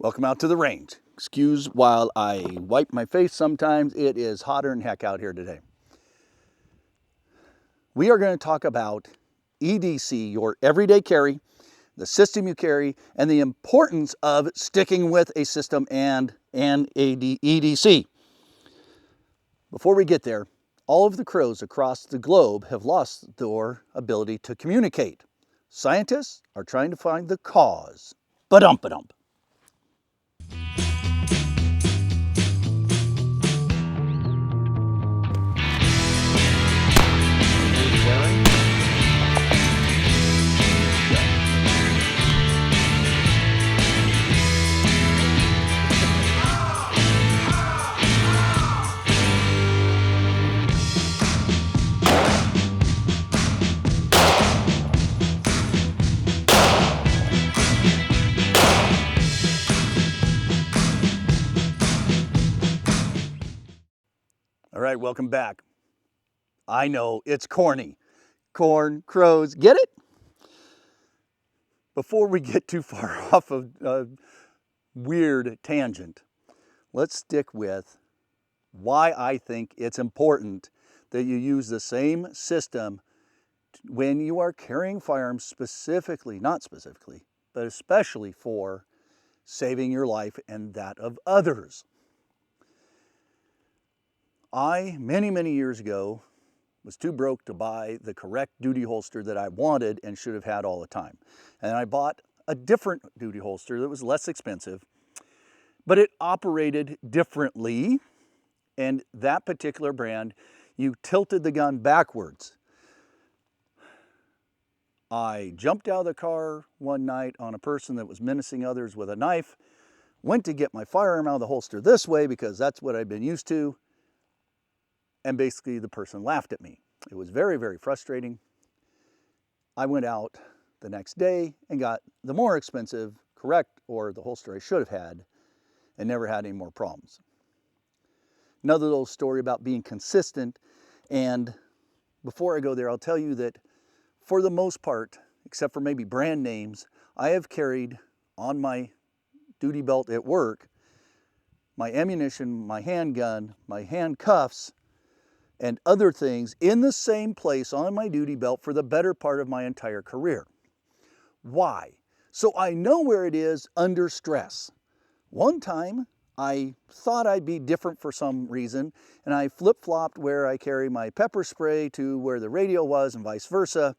Welcome out to the range. Excuse while I wipe my face sometimes. It is hotter than heck out here today. We are going to talk about EDC, your everyday carry, the system you carry, and the importance of sticking with a system and an EDC. Before we get there, all of the crows across the globe have lost their ability to communicate. Scientists are trying to find the cause. Ba-dump-ba-dump. All right, welcome back. I know it's corny. Corn, crows, get it? Before we get too far off of a weird tangent, let's stick with why I think it's important that you use the same system when you are carrying firearms specifically, not specifically, but especially for saving your life and that of others. I, many years ago, was too broke to buy the correct duty holster that I wanted and should have had all the time. And I bought a different duty holster that was less expensive, but it operated differently. And that particular brand, you tilted the gun backwards. I jumped out of the car one night on a person that was menacing others with a knife, went to get my firearm out of the holster this way because that's what I'd been used to. And basically the person laughed at me. It was very frustrating. I went out the next day and got the more expensive, correct, or the holster I should have had, and never had any more problems. Another little story about being consistent, and before I go there, I'll tell you that for the most part, except for maybe brand names, I have carried on my duty belt at work my ammunition, my handgun, my handcuffs, and other things in the same place on my duty belt for the better part of my entire career. Why? So I know where it is under stress. One time, I thought I'd be different for some reason, and I flip-flopped where I carry my pepper spray to where the radio was and vice versa.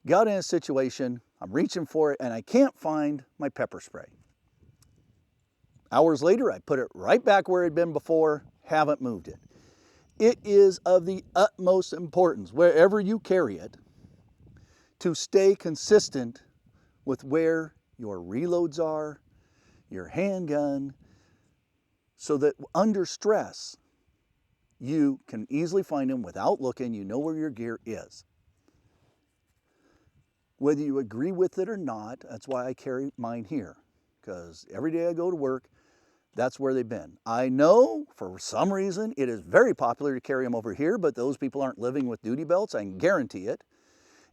Got in a situation, I'm reaching for it, and I can't find my pepper spray. Hours later, I put it right back where it had been before, haven't moved it. It is of the utmost importance, wherever you carry it, to stay consistent with where your reloads are, your handgun, so that under stress, you can easily find them without looking. You know where your gear is. Whether you agree with it or not, that's why I carry mine here, because every day I go to work, that's where they've been. I know for some reason it is very popular to carry them over here, but those people aren't living with duty belts, I can guarantee it.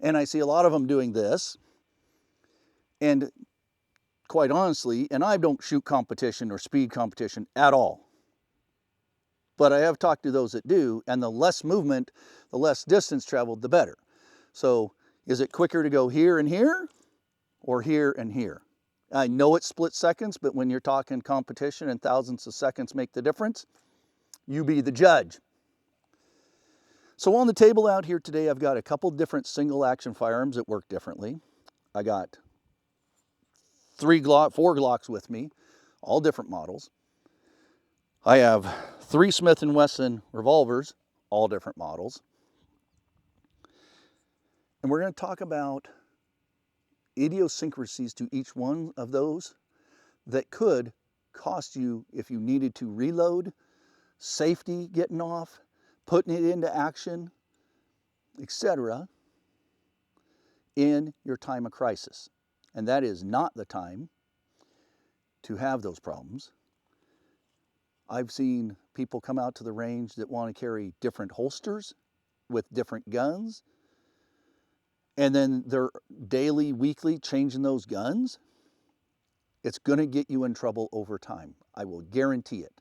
And I see a lot of them doing this. And quite honestly, and I don't shoot competition or speed competition at all, but I have talked to those that do, and the less movement, the less distance traveled, the better. So is it quicker to go here and here, or here and here? I know it's split seconds, but when you're talking competition and thousands of seconds make the difference, you be the judge. So on the table out here today, I've got a couple different single action firearms that work differently. I got 4 Glocks with me, all different models. I have 3 Smith & Wesson revolvers, all different models. And we're going to talk about idiosyncrasies to each one of those that could cost you if you needed to reload, safety getting off, putting it into action, etc. in your time of crisis. And that is not the time to have those problems. I've seen people come out to the range that want to carry different holsters with different guns, and then they're daily, weekly changing those guns. it's going to get you in trouble over time. I will guarantee it.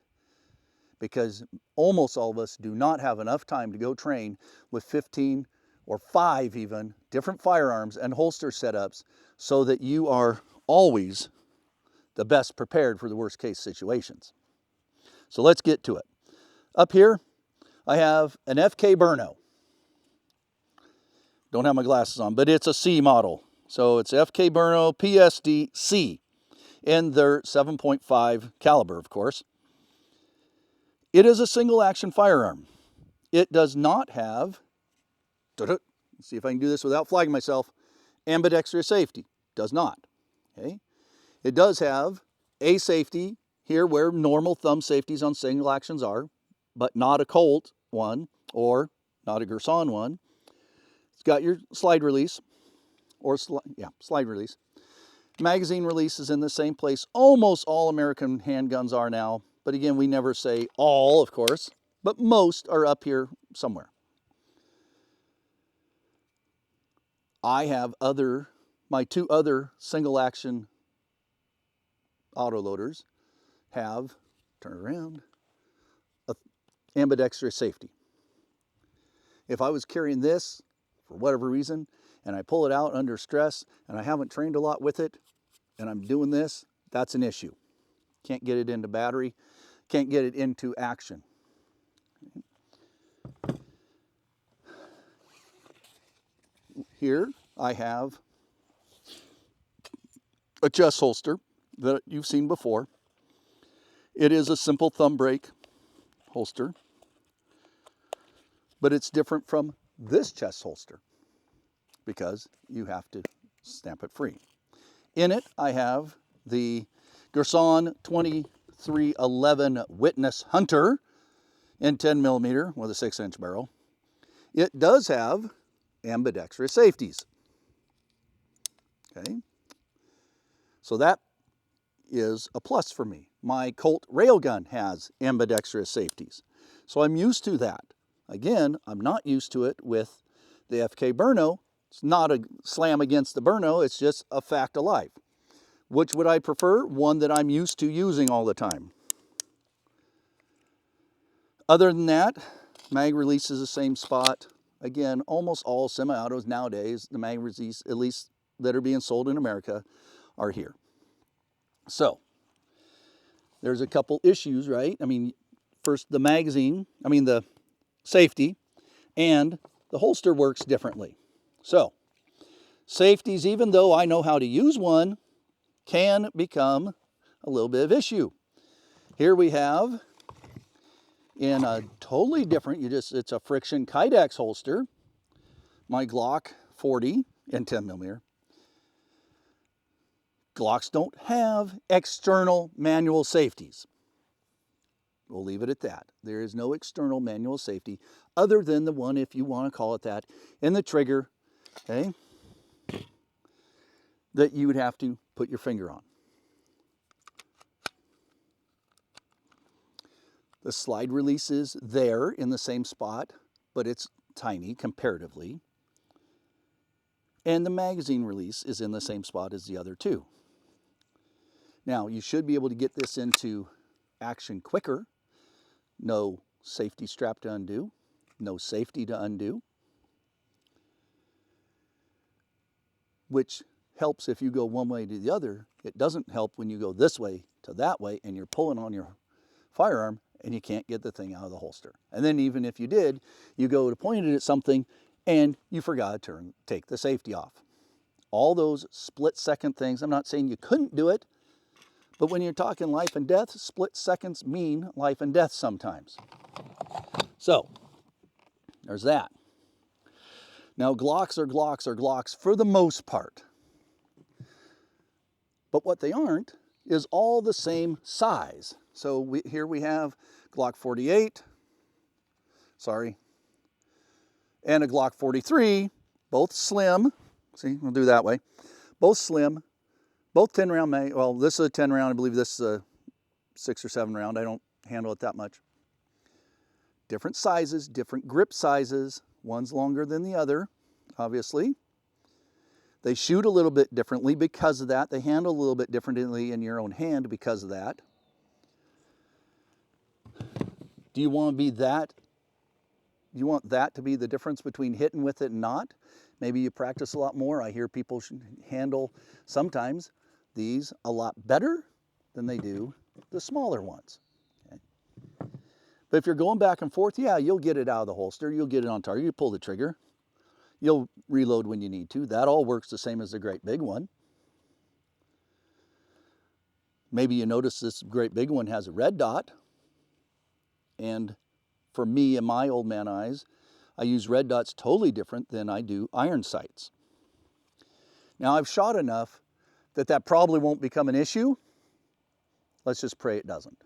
Because almost all of us do not have enough time to go train with 15 or 5 even different firearms and holster setups so that you are always the best prepared for the worst case situations. So let's get to it. Up here, I have an FK Burno. Don't have my glasses on, but it's a C model. So it's FK Burno PSD C in their 7.5 caliber, of course. It is a single action firearm. It does not have, let's see if I can do this without flagging myself, ambidextrous safety. Does not. Okay. It does have a safety here where normal thumb safeties on single actions are, but not a Colt one or not a Gerson one. It's got your slide release, or slide release. Magazine release is in the same place. Almost all American handguns are now. But again, we never say all, of course, but most are up here somewhere. I have my 2 other single action autoloaders have, turn it around, ambidextrous safety. If I was carrying this for whatever reason and I pull it out under stress and I haven't trained a lot with it and I'm doing this, that's an issue. Can't get it into battery. Can't get it into action. Here I have a chest holster that you've seen before. It is a simple thumb brake holster, but it's different from this chest holster because you have to snap it free. In it I have the Gerson 2311 Witness Hunter in 10mm with a 6-inch barrel. It does have ambidextrous safeties. Okay, so that is a plus for me. My Colt railgun has ambidextrous safeties, so I'm used to that. Again, I'm not used to it with the FK Burno. It's not a slam against the Burno, it's just a fact of life. Which would I prefer? One that I'm used to using all the time. Other than that, mag release is the same spot. Again, almost all semi-autos nowadays, the mag release, at least that are being sold in America, are here. So, there's a couple issues, right? I mean, first the safety, and the holster works differently. So, safeties, even though I know how to use one, can become a little bit of issue. Here we have in a totally different, it's a friction Kydex holster, my Glock 40 in 10mm. Glocks don't have external manual safeties. We'll leave it at that. There is no external manual safety other than the one, if you want to call it that, in the trigger, okay, that you would have to put your finger on. The slide release is there in the same spot, but it's tiny comparatively. And the magazine release is in the same spot as the other 2. Now, you should be able to get this into action quicker. No safety strap to undo, no safety to undo, which helps if you go one way to the other. It doesn't help when you go this way to that way and you're pulling on your firearm and you can't get the thing out of the holster. And then even if you did, you go to point it at something and you forgot to take the safety off. All those split-second things, I'm not saying you couldn't do it, but when you're talking life and death, split seconds mean life and death sometimes. So, there's that. Now, Glocks are Glocks for the most part. But what they aren't is all the same size. So here we have Glock 48, and a Glock 43, both slim. See, we'll do that way. Both slim, both 10-round mag. Well, this is a 10-round. I believe this is a 6 or 7 round. I don't handle it that much. Different sizes, different grip sizes. One's longer than the other, obviously. They shoot a little bit differently because of that. They handle a little bit differently in your own hand because of that. Do you want to be that? You want that to be the difference between hitting with it and not? Maybe you practice a lot more. I hear people handle sometimes these a lot better than they do the smaller ones. Okay. But if you're going back and forth, yeah, you'll get it out of the holster. You'll get it on target. You pull the trigger. You'll reload when you need to. That all works the same as the great big one. Maybe you notice this great big one has a red dot. And for me, in my old man eyes, I use red dots totally different than I do iron sights. Now, I've shot enough that that probably won't become an issue. Let's just pray it doesn't.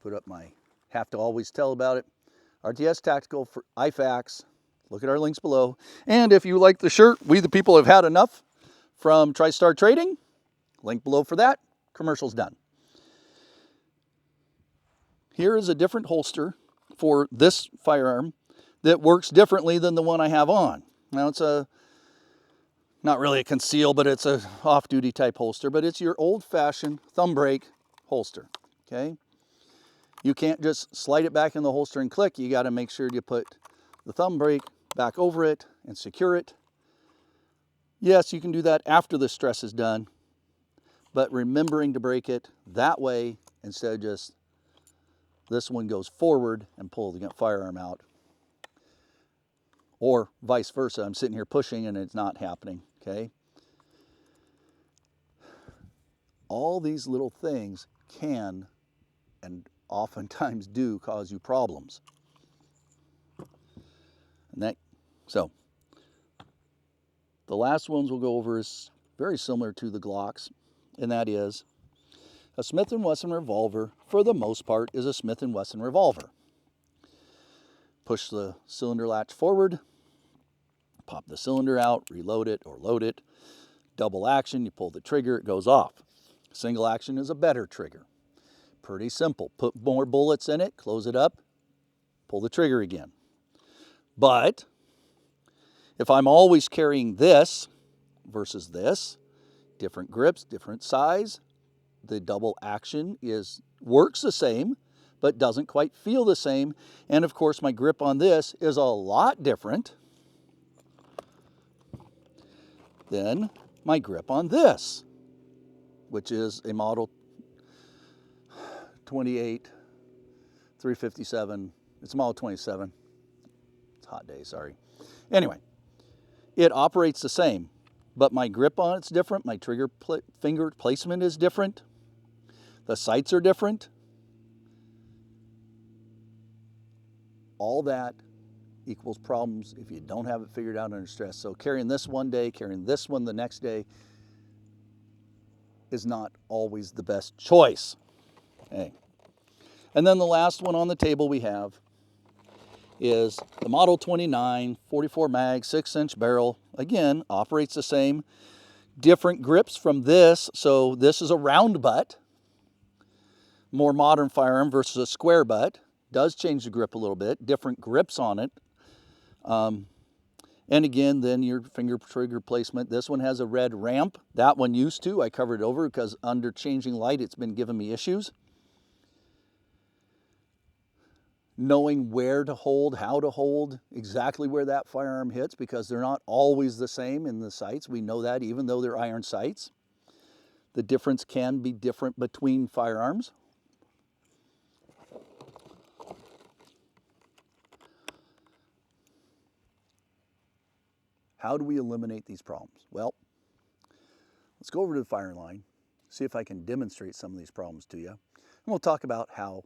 Put up my have to always tell about it. RTS Tactical for IFACs. Look at our links below. And if you like the shirt, We the People Have Had Enough from TriStar Trading, link below for that. Commercial's done. Here is a different holster for this firearm that works differently than the one I have on. Now it's not really a conceal, but it's a off-duty type holster, but it's your old-fashioned thumb brake holster, okay? You can't just slide it back in the holster and click. You got to make sure you put the thumb brake back over it and secure it. Yes, you can do that after the stress is done, but remembering to break it that way instead of just this one goes forward and pull the firearm out. Or vice versa. I'm sitting here pushing and it's not happening, okay? All these little things can and oftentimes do cause you problems. And so the last ones we'll go over is very similar to the Glocks, and that is a Smith & Wesson revolver, for the most part, is a Smith & Wesson revolver. Push the cylinder latch forward, pop the cylinder out, reload it or load it. Double action, you pull the trigger, it goes off. Single action is a better trigger. Pretty simple. Put more bullets in it, close it up, pull the trigger again. But if I'm always carrying this versus this, different grips, different size, the double action works the same, but doesn't quite feel the same. And of course, my grip on this is a lot different than my grip on this, which is a model 28, 357. It's a model 27. It's a hot day, sorry. Anyway, it operates the same, but my grip on it's different. My trigger finger placement is different. The sights are different. All that equals problems if you don't have it figured out under stress. So carrying this one day, carrying this one the next day is not always the best choice. Okay. And then the last one on the table we have is the Model 29, 44 mag, 6-inch barrel. Again, operates the same. Different grips from this. So this is a round butt, more modern firearm versus a square butt. Does change the grip a little bit. Different grips on it. And again, then your finger trigger placement. This one has a red ramp. That one used to. I covered it over because under changing light, it's been giving me issues. Knowing where to hold, how to hold, exactly where that firearm hits, because they're not always the same in the sights. We know that even though they're iron sights. The difference can be different between firearms. How do we eliminate these problems? Well, let's go over to the firing line, see if I can demonstrate some of these problems to you, and we'll talk about how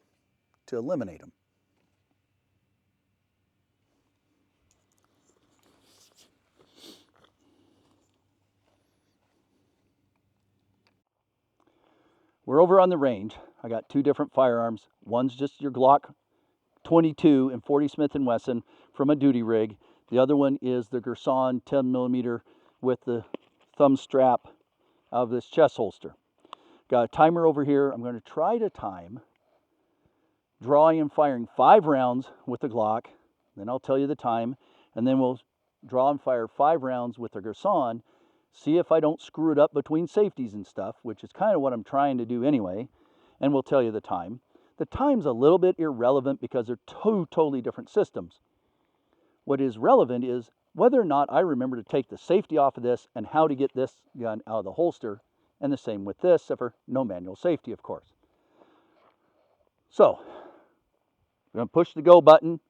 to eliminate them. We're over on the range. I got two different firearms. One's just your Glock 22 and 40 Smith & Wesson from a duty rig. The other one is the Gerson 10mm with the thumb strap of this chest holster. Got a timer over here. I'm going to try to time drawing and firing 5 rounds with the Glock. Then I'll tell you the time, and then we'll draw and fire 5 rounds with the Gerson, see if I don't screw it up between safeties and stuff, which is kind of what I'm trying to do anyway, and we'll tell you the time. The time's a little bit irrelevant because they're two totally different systems. What is relevant is whether or not I remember to take the safety off of this and how to get this gun out of the holster, and the same with this, except for no manual safety, of course. So, I'm going to push the go button.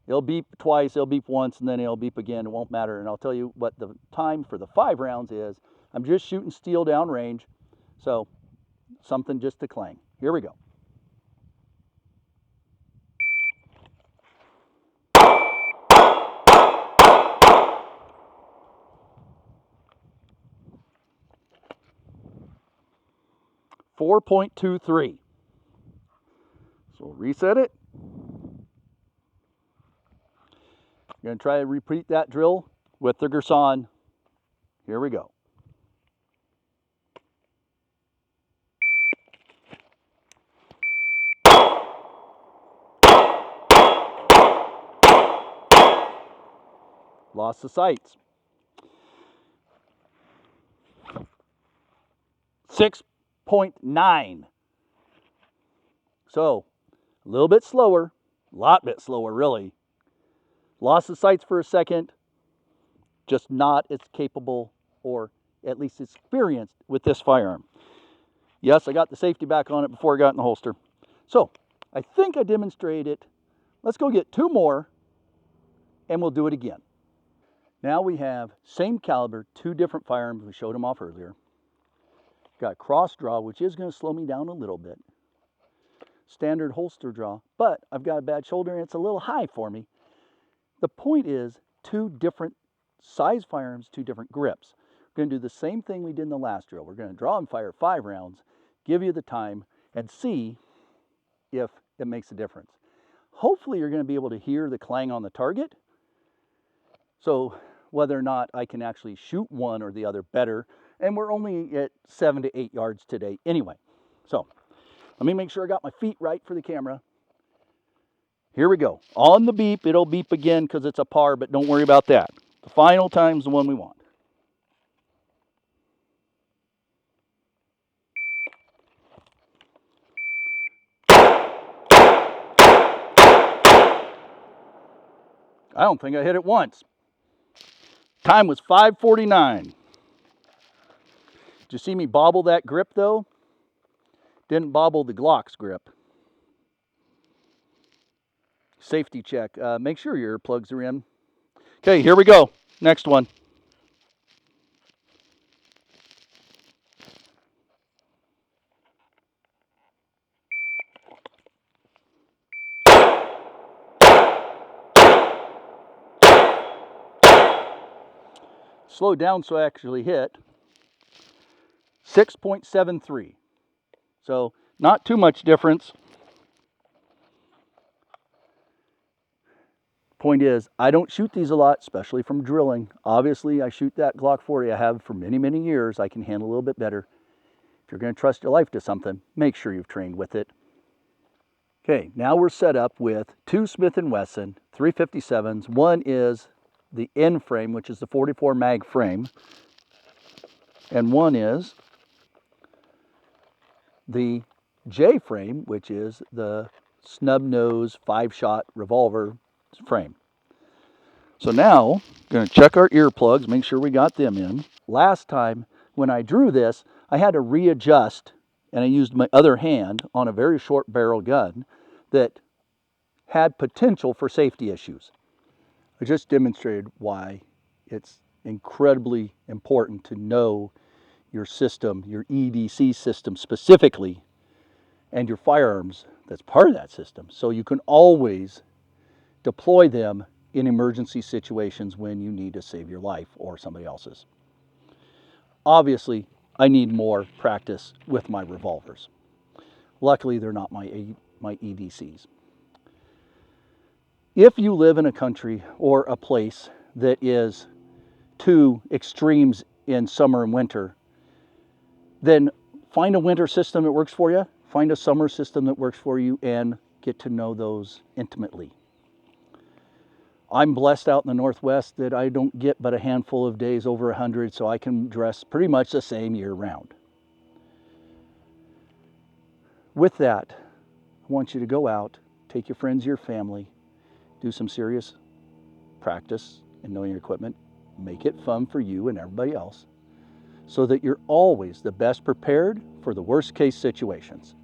It'll beep twice, it'll beep once, and then it'll beep again. It won't matter. And I'll tell you what the time for the 5 rounds is. I'm just shooting steel down range, so something just to clang. Here we go. .23. So we'll reset it. I'm going to try to repeat that drill with the Gerson. Here we go. Lost the sights. 6.9. So, a little bit slower, a lot bit slower really. Lost the sights for a second, just not as capable or at least experienced with this firearm. Yes, I got the safety back on it before I got in the holster. So, I think I demonstrated it. Let's go get 2 more and we'll do it again. Now we have same caliber, 2 different firearms. We showed them off earlier. Got cross draw, which is going to slow me down a little bit. Standard holster draw, but I've got a bad shoulder and it's a little high for me. The point is 2 different size firearms, 2 different grips. We're going to do the same thing we did in the last drill. We're going to draw and fire 5 rounds, give you the time, and see if it makes a difference. Hopefully you're going to be able to hear the clang on the target. So whether or not I can actually shoot one or the other better, and we're only at 7 to 8 yards today anyway. So let me make sure I got my feet right for the camera. Here we go. On the beep, it'll beep again because it's a par, but don't worry about that. The final time's the one we want. I don't think I hit it once. Time was 5:49. Did you see me bobble that grip though? Didn't bobble the Glock's grip. Safety check. Make sure your earplugs are in. Okay, here we go. Next one. Slow down so I actually hit. 6.73. So not too much difference. Point is, I don't shoot these a lot, especially from drilling. Obviously, I shoot that Glock 40 I have for many, many years. I can handle a little bit better. If you're going to trust your life to something, make sure you've trained with it. Okay, now we're set up with 2 Smith & Wesson 357s. One is the N frame, which is the 44 mag frame. And one is the J frame, which is the snub nose 5-shot revolver frame. So now, going to check our earplugs, make sure we got them in. Last time, when I drew this, I had to readjust, and I used my other hand on a very short barrel gun that had potential for safety issues. I just demonstrated why it's incredibly important to know your system, your EDC system specifically, and your firearms that's part of that system, so you can always deploy them in emergency situations when you need to save your life or somebody else's. Obviously, I need more practice with my revolvers. Luckily, they're not my EDCs. If you live in a country or a place that is 2 extremes in summer and winter, then find a winter system that works for you, find a summer system that works for you, and get to know those intimately. I'm blessed out in the Northwest that I don't get but a handful of days over 100, so I can dress pretty much the same year round. With that, I want you to go out, take your friends, your family, do some serious practice in knowing your equipment, make it fun for you and everybody else, so that you're always the best prepared for the worst case situations.